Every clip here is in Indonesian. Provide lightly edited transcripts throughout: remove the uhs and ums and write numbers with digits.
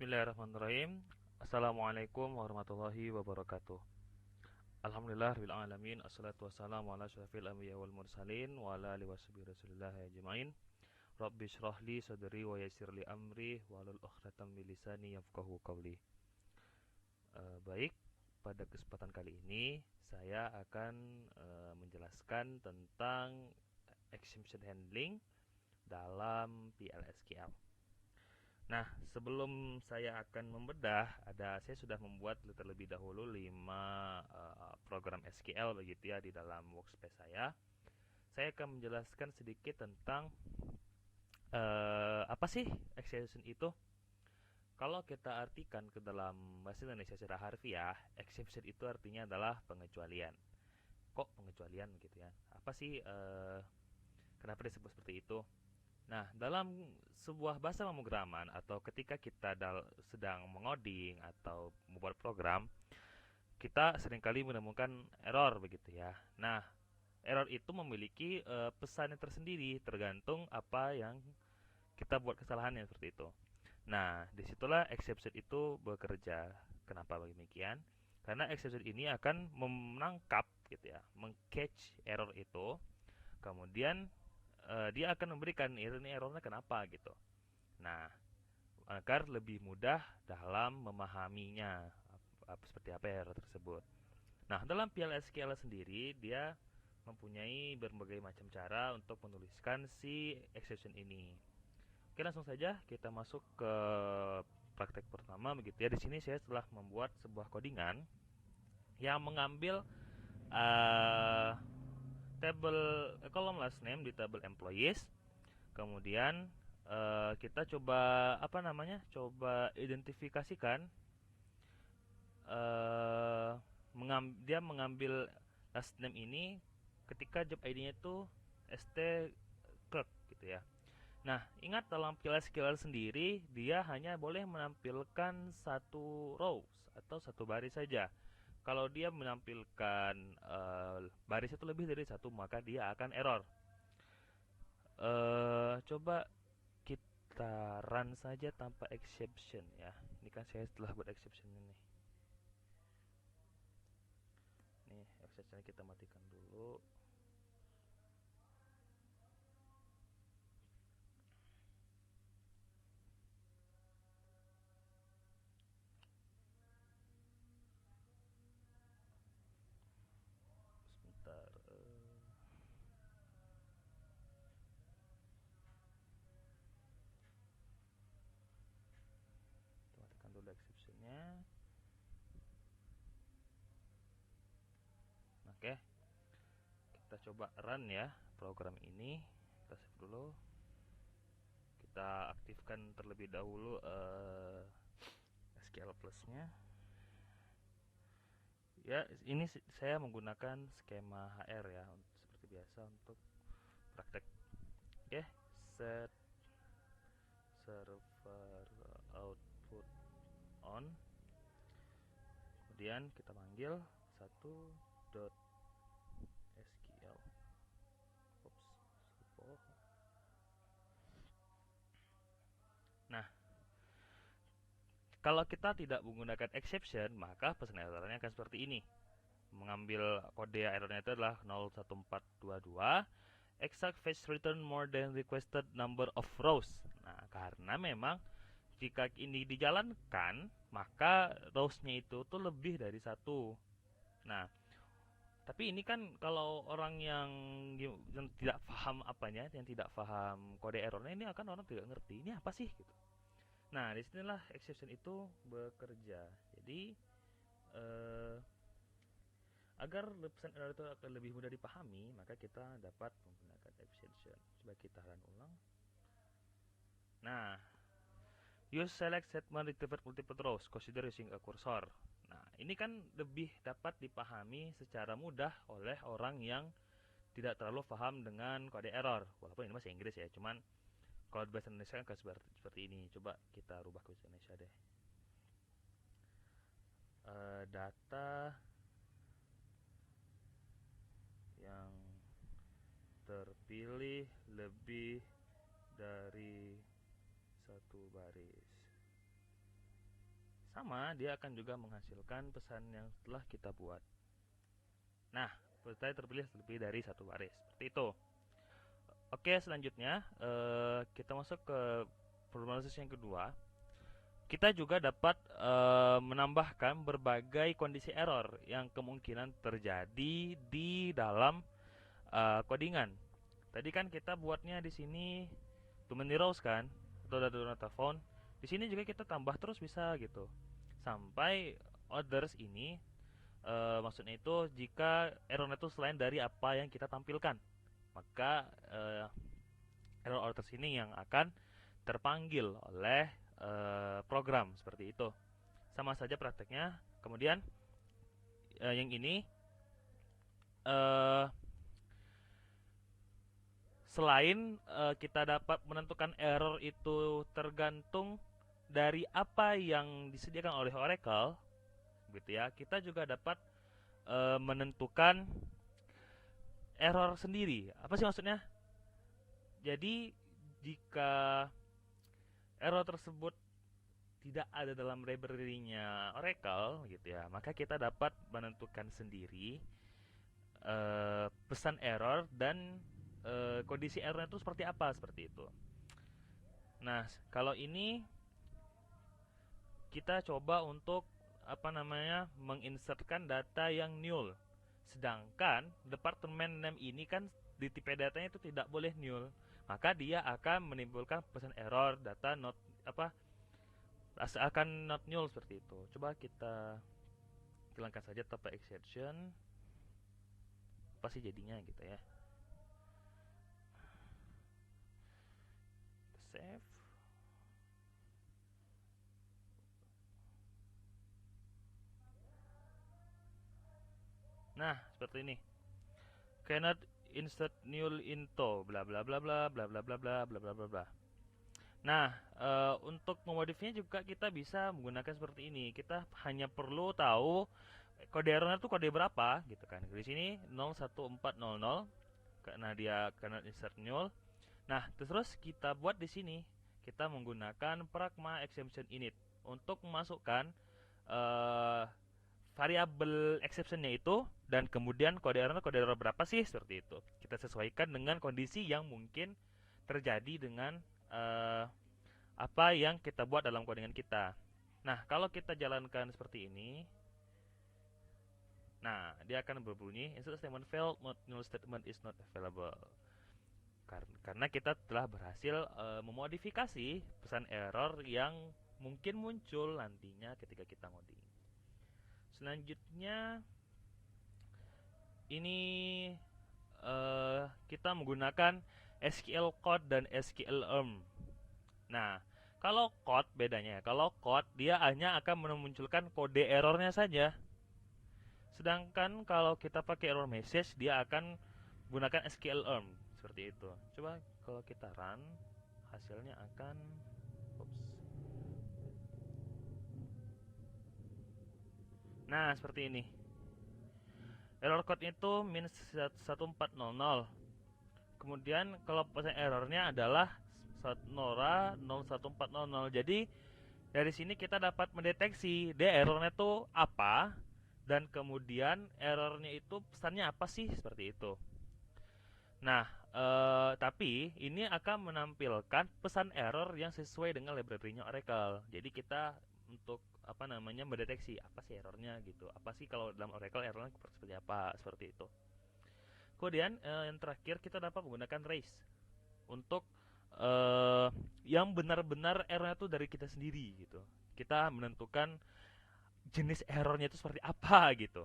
Bismillahirrahmanirrahim. Assalamualaikum warahmatullahi wabarakatuh. Alhamdulillah rabbil alamin. Assalatu wassalamu ala asyrafil anbiya wal mursalin wa ala alihi washabihi rasulillah ajmain. Rabbi shrah li sadri wa yassir li amri wahlul 'uqdatam min lisani yafqahu qawli. Baik, pada kesempatan kali ini saya akan menjelaskan tentang exception handling dalam PLSQL. Nah, sebelum saya akan membedah, saya sudah membuat terlebih dahulu 5 program SQL begitu ya di dalam workspace saya. Saya akan menjelaskan sedikit tentang apa sih exception itu. Kalau kita artikan ke dalam bahasa Indonesia secara harfiah, exception itu artinya adalah pengecualian. Kok pengecualian gitu ya? Apa sih kenapa disebut seperti itu? Nah, dalam sebuah bahasa pemrograman atau ketika kita sedang mengoding atau membuat program, kita seringkali menemukan error begitu ya. Nah, error itu memiliki pesan yang tersendiri tergantung apa yang kita buat kesalahannya seperti itu. Nah, disitulah exception itu bekerja. Kenapa demikian? Karena exception ini akan menangkap gitu ya, meng-catch error itu, kemudian dia akan memberikan ini errornya kenapa gitu. Nah, agar lebih mudah dalam memahaminya seperti apa error tersebut. Nah, dalam PLSQL sendiri dia mempunyai berbagai macam cara untuk menuliskan si exception ini. Oke, langsung saja kita masuk ke praktek pertama begitu ya. Di sini saya telah membuat sebuah codingan yang mengambil uh, table column last name di table employees. Kemudian kita coba coba identifikasikan dia mengambil last name ini ketika job ID-nya itu ST clerk gitu ya. Nah, ingat dalam PLSQL sendiri dia hanya boleh menampilkan satu row atau satu baris saja. Kalau dia menampilkan baris itu lebih dari satu, maka dia akan error. Coba kita run saja tanpa exception ya. Ini kan saya setelah buat exception ini. Nih, exception kita matikan dulu. Sebentar. Kita matikan dulu exceptionnya. Oke, kita coba run ya program ini. Kita save dulu. Kita aktifkan terlebih dahulu SQL Plus-nya. Ya, ini saya menggunakan skema HR ya, seperti biasa untuk praktek. Oke, set server output on. Kemudian kita panggil satu.sql. Nah, kalau kita tidak menggunakan exception, maka pesan errornya akan seperti ini. Mengambil kode errornya itu adalah 01422 exact fetch return more than requested number of rows. Nah, karena memang jika ini dijalankan, maka rows-nya itu tuh lebih dari satu. Nah, tapi ini kan kalau orang yang tidak paham yang tidak paham kode errornya, ini akan orang tidak ngerti ini apa sih gitu. Nah, disinilah exception itu bekerja. Jadi agar pesan error itu akan lebih mudah dipahami, maka kita dapat menggunakan exception. Coba kita run ulang. Nah, use select statement retrieve multiple rows, consider using a cursor. Nah, ini kan lebih dapat dipahami secara mudah oleh orang yang tidak terlalu paham dengan kode error. Walaupun ini masih Inggris ya, cuman kalau di bahasa Indonesia kan seperti ini. Coba kita rubah ke bahasa Indonesia deh. Data yang terpilih lebih dari satu baris. sama, dia akan juga menghasilkan pesan yang telah kita buat. Nah, pesan terpilih lebih dari satu baris, seperti itu. Oke, selanjutnya kita masuk ke problemanalisis yang kedua. Kita juga dapat menambahkan berbagai kondisi error yang kemungkinan terjadi di dalam codingan. Tadi kan kita buatnya di sini too many rows kan, atau do not found. Di sini juga kita tambah terus bisa gitu. Sampai others ini maksudnya itu jika errornya itu selain dari apa yang kita tampilkan, maka error others ini yang akan terpanggil oleh program seperti itu. Sama saja prakteknya. Kemudian yang ini selain kita dapat menentukan error itu tergantung dari apa yang disediakan oleh Oracle, gitu ya, kita juga dapat menentukan error sendiri. Apa sih maksudnya? Jadi jika error tersebut tidak ada dalam library-nya Oracle, gitu ya, maka kita dapat menentukan sendiri pesan error dan kondisi error itu seperti apa, seperti itu. Nah, kalau ini kita coba untuk menginsertkan data yang null. Sedangkan department name ini kan di tipe datanya itu tidak boleh null. Maka dia akan menimbulkan pesan error data not akan not null seperti itu. Coba kita hilangkan saja tanpa exception. Apa sih jadinya gitu ya. Save. Nah, seperti ini. Cannot insert null into bla bla bla bla bla bla bla bla bla bla bla bla. Nah, untuk memodifinya juga kita bisa menggunakan seperti ini. Kita hanya perlu tahu kode errornya itu kode berapa gitu kan. Di sini 01400 karena insert null. Nah, terus kita buat di sini kita menggunakan pragma exception init untuk memasukkan variabel exceptionnya itu dan kemudian kode error berapa sih seperti itu. Kita sesuaikan dengan kondisi yang mungkin terjadi dengan apa yang kita buat dalam codingan kita. Nah, kalau kita jalankan seperti ini, nah dia akan berbunyi insert statement failed, null statement is not available. Karena kita telah berhasil memodifikasi pesan error yang mungkin muncul nantinya ketika kita ngoding. Selanjutnya ini kita menggunakan SQL code dan SQL ERM. Nah, kalau code bedanya, kalau code dia hanya akan memunculkan kode errornya saja. Sedangkan kalau kita pakai error message dia akan gunakan SQL ERM seperti itu. Coba kalau kita run hasilnya akan nah, seperti ini. Error code itu -1400. Kemudian kalau pesan errornya adalah Nora 01400. Jadi dari sini kita dapat mendeteksi dia errornya itu apa dan kemudian errornya itu pesannya apa sih seperti itu. Nah, tapi ini akan menampilkan pesan error yang sesuai dengan library-nya Oracle. Jadi kita untuk mendeteksi apa sih errornya gitu. Apa sih kalau dalam Oracle errornya seperti apa, seperti itu. Kemudian yang terakhir kita dapat menggunakan raise untuk yang benar-benar errornya itu dari kita sendiri gitu. Kita menentukan jenis errornya itu seperti apa gitu.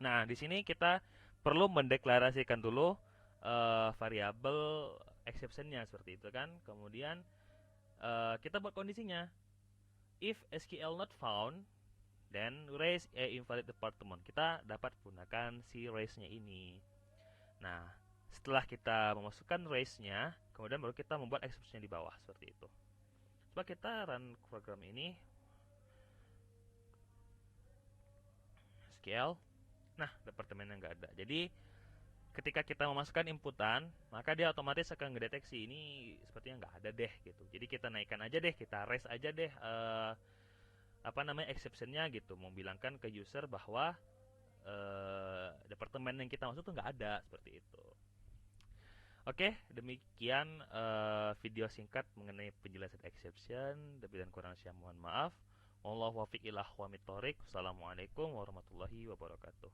Nah, di sini kita perlu mendeklarasikan dulu variabel exceptionnya seperti itu kan. Kemudian kita buat kondisinya. If SQL not found, then raise a invalid department. Kita dapat gunakan si raise-nya ini. Nah, setelah kita memasukkan raise-nya, kemudian baru kita membuat exception-nya di bawah seperti itu. Coba kita run program ini. SQL. Nah, departemennya nggak ada. Jadi ketika kita memasukkan inputan, maka dia otomatis akan ngedeteksi ini sepertinya nggak ada deh gitu. Jadi kita naikkan aja deh, kita raise aja deh apa namanya exceptionnya gitu, membilangkan ke user bahwa departemen yang kita maksud tuh nggak ada seperti itu. Oke, demikian video singkat mengenai penjelasan exception. Lebih dan kurang saya mohon maaf. Wallahu wafiq ila aqwamit thoriq. Wassalamualaikum warahmatullahi wabarakatuh.